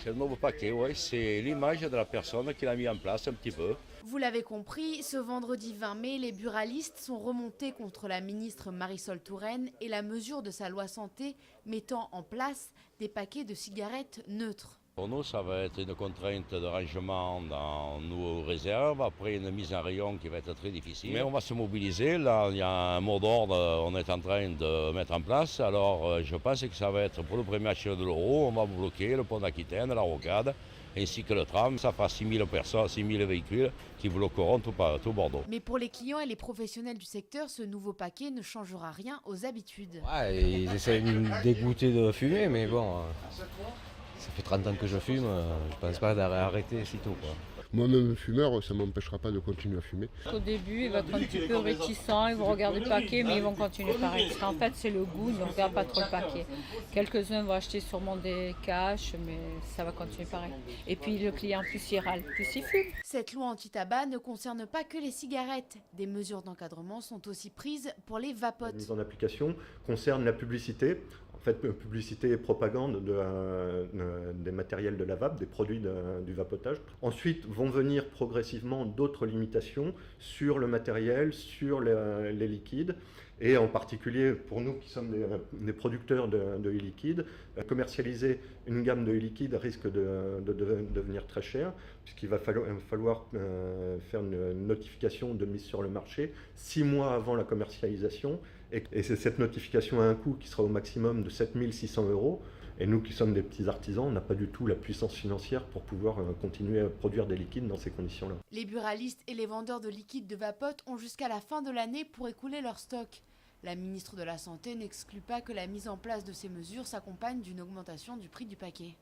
C'est le nouveau paquet, oui. C'est l'image de la personne qui l'a mis en place un petit peu. Vous l'avez compris, ce vendredi 20 mai, les buralistes sont remontés contre la ministre Marisol Touraine et la mesure de sa loi santé mettant en place des paquets de cigarettes neutres. Pour nous, ça va être une contrainte de rangement dans nos réserves, après une mise en rayon qui va être très difficile. Mais on va se mobiliser, là il y a un mot d'ordre, on est en train de mettre en place. Alors je pense que ça va être pour le premier match de l'Euro, on va bloquer le pont d'Aquitaine, la Rocade, ainsi que le tram. Ça fera 6000 personnes, 6000 véhicules qui bloqueront tout Bordeaux. Mais pour les clients et les professionnels du secteur, ce nouveau paquet ne changera rien aux habitudes. Ouais, ils essaient de me dégoûter de fumer, mais bon, ça fait 30 ans que je fume, je pense pas d'arrêter sitôt, quoi. Moi-même fumeur, ça ne m'empêchera pas de continuer à fumer. Au début, ils vont être un petit peu réticents, ils vont regarder le paquet, mais ils vont continuer pareil. Parce qu'en fait, c'est le goût, ils ne regardent pas trop le paquet. Quelques-uns vont acheter sûrement des cash, mais ça va continuer pareil. Et puis le client, plus il râle, plus il fume. Cette loi anti-tabac ne concerne pas que les cigarettes. Des mesures d'encadrement sont aussi prises pour les vapotes. La mise en application concerne la publicité, en fait publicité et propagande des matériels de lavable, des produits du vapotage. Ensuite vont venir progressivement d'autres limitations sur le matériel, sur les liquides, et en particulier pour nous qui sommes des producteurs de e-liquide, commercialiser une gamme de e-liquide risque de devenir très cher, puisqu'il va falloir faire une notification de mise sur le marché 6 mois avant la commercialisation, et cette notification a un coût qui sera au maximum de 7 600 €. Et nous qui sommes des petits artisans, on n'a pas du tout la puissance financière pour pouvoir continuer à produire des liquides dans ces conditions-là. Les buralistes et les vendeurs de liquides de vapote ont jusqu'à la fin de l'année pour écouler leur stock. La ministre de la Santé n'exclut pas que la mise en place de ces mesures s'accompagne d'une augmentation du prix du paquet.